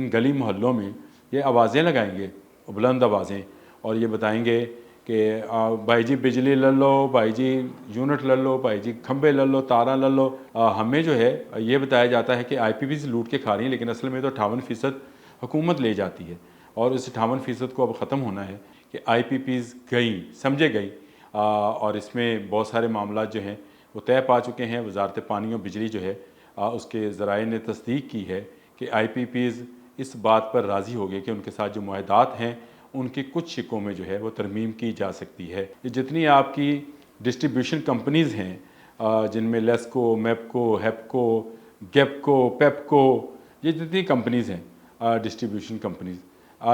इन गली मोहल्लों में ये आवाज़ें लगाएंगे, बुलंद आवाज़ें, और ये बताएंगे कि भाई जी बिजली ले लो, भाई जी यूनिट ले लो, भाई जी खंबे ले लो, तारा ले लो। हमें जो है ये बताया जाता है कि IPPs लूट के खा रही हैं, लेकिन असल में तो 58% हुकूमत ले जाती है। और इस 58% को अब ख़त्म होना है कि IPPs गई समझे गई। और इसमें बहुत सारे मामला जो हैं वो तय पा चुके हैं। वजारत पानी और बिजली जो है उसके ज़राए ने तस्दीक की है कि IPPs इस बात पर राज़ी हो गए कि उनके साथ जो मुआहदात हैं उनकी कुछ शिकों में जो है वो तरमीम की जा सकती है। ये जितनी आपकी डिस्ट्रीब्यूशन कंपनीज़ हैं जिनमें लेस्को, मेपको, हेपको, गेपको, पेपको, ये जितनी कंपनीज़ हैं डिस्ट्रीब्यूशन कंपनीज़,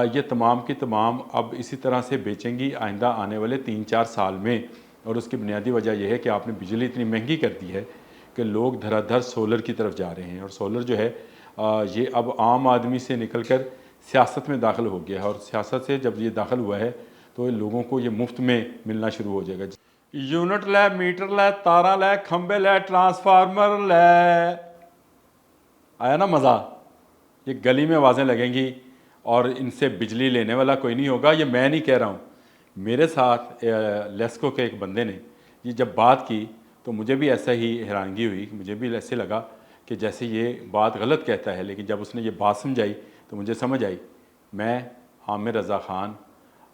ये तमाम की तमाम अब इसी तरह से बेचेंगी आइंदा आने वाले 3-4 साल में। और उसकी बुनियादी वजह यह है कि आपने बिजली इतनी महंगी कर दी है कि लोग धड़ाधड़ सोलर की तरफ जा रहे हैं। और सोलर जो है ये अब आम आदमी से निकल कर सियासत में दाखिल हो गया है। और सियासत से जब ये दाखिल हुआ है तो लोगों को ये मुफ्त में मिलना शुरू हो जाएगा। यूनिट लै, मीटर लै, तारा लै, खंबे लै, ट्रांसफार्मर लै, आया ना मज़ा। ये गली में आवाज़ें लगेंगी और इनसे बिजली लेने वाला कोई नहीं होगा। ये मैं नहीं कह रहा हूँ, मेरे साथ लेस्को के एक बंदे ने ये जब बात की तो मुझे भी ऐसा ही हैरानगी हुई। मुझे भी ऐसे लगा कि जैसे ये बात गलत कहता है, लेकिन जब उसने ये बात समझाई तो मुझे समझ आई। मैं आमिर रज़ा ख़ान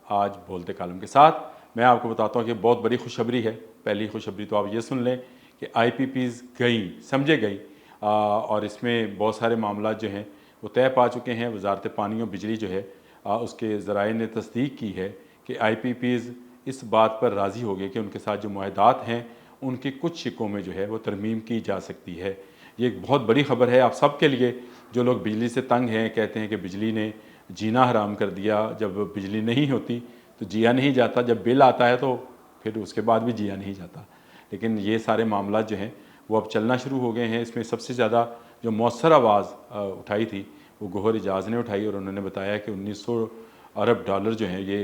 आज बोलते कालम के साथ मैं आपको बताता हूँ कि बहुत बड़ी खुशखबरी है। पहली खुशखबरी तो आप ये सुन लें कि IPPs गई समझे गई। और इसमें बहुत सारे मामला जो हैं वो तय पा चुके हैं। वजारत पानी और बिजली जो है उसके ज़राए ने तस्दीक की है कि IPPs इस बात पर राज़ी हो गए कि उनके साथ जो मुआहदात हैं उनकी कुछ शिकों में जो है वो तरमीम की जा सकती है। ये एक बहुत बड़ी ख़बर है आप सब के लिए जो लोग बिजली से तंग हैं, कहते हैं कि बिजली ने जीना हराम कर दिया। जब बिजली नहीं होती तो जिया नहीं जाता, जब बिल आता है तो फिर उसके बाद भी जिया नहीं जाता। लेकिन ये सारे मामला जो हैं वो अब चलना शुरू हो गए हैं। इसमें सबसे ज़्यादा जो मौसर आवाज़ उठाई थी वो गौहर एजाज़ ने उठाई और उन्होंने बताया कि 1900 अरब डॉलर जो हैं ये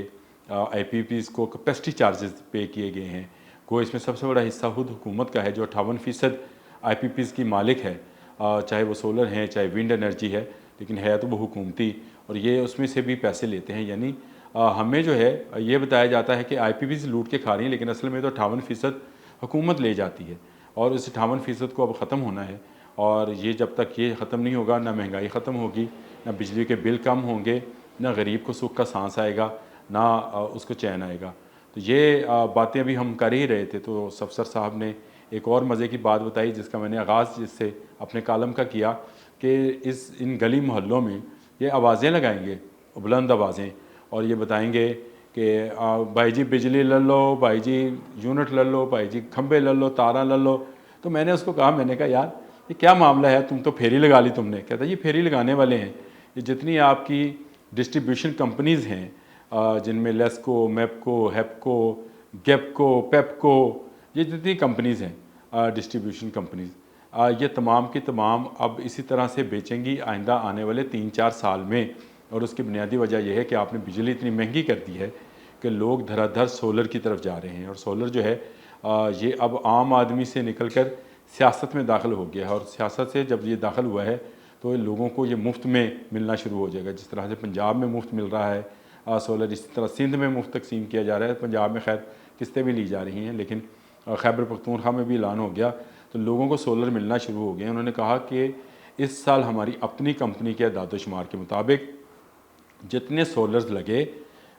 IPPs को कैपेसिटी चार्जेस पे किए गए हैं। वो इसमें सबसे बड़ा हिस्सा खुद हुकूमत का है जो 58% IPPs की मालिक है। चाहे वो सोलर हैं, चाहे विंड एनर्जी है, लेकिन है तो वो हुकूमती, और ये उसमें से भी पैसे लेते हैं। यानी हमें जो है ये बताया जाता है कि IPPs लूट के खा रही हैं, लेकिन असल में तो 58% हुकूमत ले जाती है। और इस 58% को अब ख़त्म होना है। और ये जब तक ये ख़त्म नहीं होगा ना महंगाई ख़त्म होगी, ना बिजली के बिल कम होंगे, ना गरीब को सुख का सांस आएगा, ना उसको चैन आएगा। तो ये बातें अभी हम कर ही रहे थे तो सफसर साहब ने एक और मज़े की बात बताई जिसका मैंने आगाज़ जिससे अपने कालम का किया कि इन गली मोहल्लों में ये आवाज़ें लगाएंगे, बुलंद आवाज़ें, और ये बताएंगे कि भाई जी बिजली ले लो, भाई जी यूनिट ले लो, भाई जी खंबे ले लो, तारा ले लो। तो मैंने उसको कहा, मैंने कहा यार ये क्या मामला है, तुम तो फेरी लगा ली तुमने। कहता ये फेरी लगाने वाले हैं, ये जितनी आपकी डिस्ट्रीब्यूशन कंपनीज़ हैं जिनमें लेस्को, मेपको, हेपको, गेपको, पेपको, ये जितनी कंपनीज़ हैं डिस्ट्रीब्यूशन कंपनीज़, ये तमाम की तमाम अब इसी तरह से बेचेंगी आइंदा आने वाले 3-4 साल में। और उसकी बुनियादी वजह यह है कि आपने बिजली इतनी महंगी कर दी है कि लोग धड़ाधड़ सोलर की तरफ जा रहे हैं। और सोलर जो है ये अब आम आदमी से निकल कर सियासत में दाखिल हो गया है। और सियासत से जब ये दाखिल हुआ है तो लोगों को ये मुफ्त में मिलना शुरू हो जाएगा। जिस तरह से पंजाब में मुफ्त मिल रहा है सोलर, इसी तरह सिंध में मुफ्त तकसीम किया जा रहा है। पंजाब में खैर किस्तें भी ली जा रही हैं, लेकिन खैबर पख्तूनख्वा में भी ऐलान हो गया तो लोगों को सोलर मिलना शुरू हो गए। उन्होंने कहा कि इस साल हमारी अपनी कंपनी के अदाद-ओ-शुमार के मुताबिक जितने सोलर्स लगे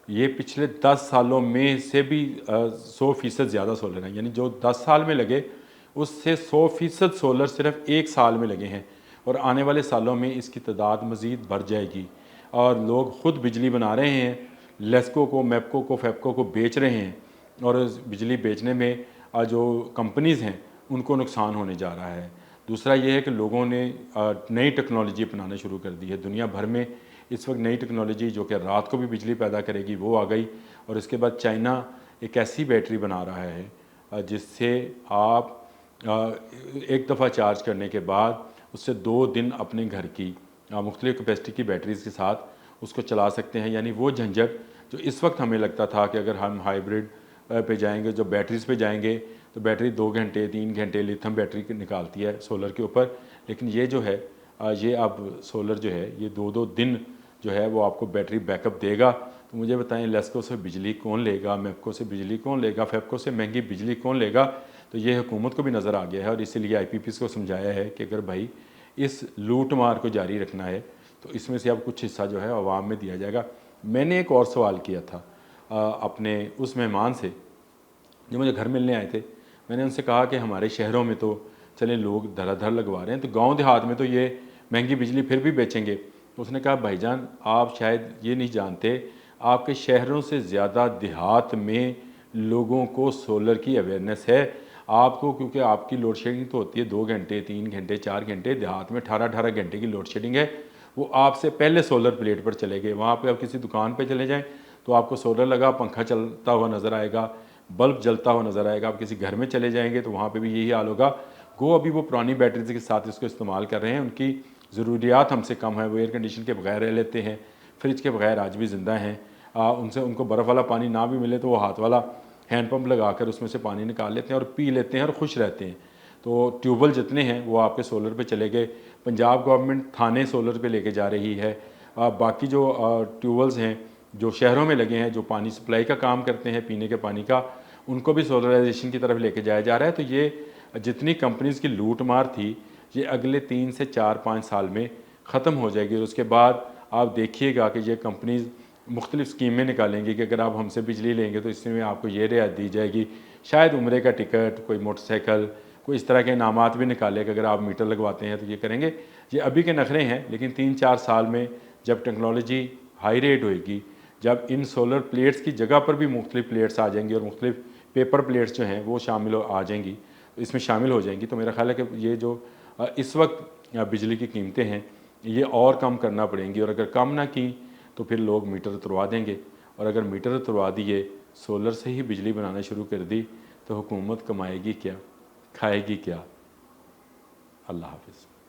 ये पिछले 10 सालों में से भी 100% ज़्यादा सोलर हैं। यानी जो 10 साल में लगे उससे 100% सोलर सिर्फ एक साल में लगे हैं। और आने वाले सालों में इसकी तादाद मज़ीद बढ़ जाएगी। और लोग ख़ुद बिजली बना रहे हैं, लेस्को को, मेपको को, फेपको को बेच रहे हैं। और बिजली बेचने में जो कंपनीज़ हैं उनको नुकसान होने जा रहा है। दूसरा ये है कि लोगों ने नई टेक्नोलॉजी अपनाना शुरू कर दी है। दुनिया भर में इस वक्त नई टेक्नोलॉजी जो कि रात को भी बिजली पैदा करेगी वो आ गई। और इसके बाद चाइना एक ऐसी बैटरी बना रहा है जिससे आप एक दफ़ा चार्ज करने के बाद उससे 2 दिन अपने घर की मुख्तलिफ़ कैपेसिटी की बैटरीज़ के साथ उसको चला सकते हैं। यानी वो झंझट जो इस वक्त हमें लगता था कि अगर हम हाइब्रिड पे जाएंगे, जो बैटरीज़ पे जाएंगे तो बैटरी 2 घंटे 3 घंटे लिथियम बैटरी निकालती है सोलर के ऊपर, लेकिन ये जो है ये अब सोलर जो है ये 2-2 दिन जो है वो आपको बैटरी बैकअप देगा। तो मुझे बताएं, लेस्को से बिजली कौन लेगा, मेप्को से बिजली कौन लेगा, फेप्को से महंगी बिजली कौन लेगा? तो ये हुकूमत को भी नज़र आ गया है और इसीलिए IPPs को समझाया है कि अगर भाई इस लूट मार को जारी रखना है तो इसमें से अब कुछ हिस्सा जो है आवाम में दिया जाएगा। मैंने एक और सवाल किया था अपने उस मेहमान से जो मुझे घर मिलने आए थे। मैंने उनसे कहा कि हमारे शहरों में तो चले लोग धड़ाधड़ लगवा रहे हैं, तो गांव देहात में तो ये महंगी बिजली फिर भी बेचेंगे। तो उसने कहा भाईजान आप शायद ये नहीं जानते, आपके शहरों से ज़्यादा देहात में लोगों को सोलर की अवेयरनेस है। आपको क्योंकि आपकी लोड शेडिंग तो होती है 2 घंटे 3 घंटे 4 घंटे, देहात में 18-18 घंटे की लोड शेडिंग है। वो आपसे पहले सोलर प्लेट पर चले गए। वहाँ पे आप किसी दुकान पे चले जाएं तो आपको सोलर लगा, पंखा चलता हुआ नज़र आएगा, बल्ब जलता हुआ नज़र आएगा। आप किसी घर में चले जाएंगे तो वहाँ पे भी यही हाल होगा। गो अभी वो पुरानी बैटरीज के साथ इसको इस्तेमाल कर रहे हैं, उनकी ज़रूरियात हमसे कम है, वो एयर कंडीशन के बगैर रह लेते हैं, फ्रिज के बगैर आज भी ज़िंदा हैं। उनसे उनको बर्फ़ वाला पानी ना भी मिले तो वो हाथ वाला हैंड पंप लगा कर उसमें से पानी निकाल लेते हैं और पी लेते हैं और खुश रहते हैं। तो ट्यूबवेल जितने हैं वो आपके सोलर पे चले गए। पंजाब गवर्नमेंट थाने सोलर पे लेके जा रही है। बाकी जो ट्यूबवेल्स हैं जो शहरों में लगे हैं, जो पानी सप्लाई का काम करते हैं पीने के पानी का, उनको भी सोलराइजेशन की तरफ लेके जाया जा रहा है। तो ये जितनी कंपनीज़ की लूट मार थी ये अगले 3 से 4-5 साल में ख़त्म हो जाएगी और उसके बाद आप देखिएगा कि ये कंपनीज़ मुख्तलिफ़ स्कीमें निकालेंगी कि अगर आप हमसे बिजली लेंगे तो इसमें आपको ये रियायत दी जाएगी। शायद उम्रे का टिकट, कोई मोटरसाइकिल, कोई इस तरह के इनामात भी निकाले कि अगर आप मीटर लगवाते हैं तो ये करेंगे। ये अभी के नखरे हैं, लेकिन 3-4 साल में जब टेक्नोलॉजी हाई रेट होएगी, जब इन सोलर प्लेट्स की जगह पर भी मुख्तलिफ़ प्लेट्स आ जाएंगी और मुख्तलिफ़ पेपर प्लेट्स जो हैं वो आ जाएंगी, इसमें शामिल हो जाएंगी, तो मेरा ख्याल है कि ये जो इस वक्त बिजली की कीमतें हैं ये और कम करना पड़ेंगी। और अगर कम ना की तो फिर लोग मीटर उतरवा देंगे, और अगर मीटर उतरवा दिए, सोलर से ही बिजली बनाना शुरू कर दी, तो हुकूमत कमाएगी क्या, खाएगी क्या? अल्लाह हाफ़िज़।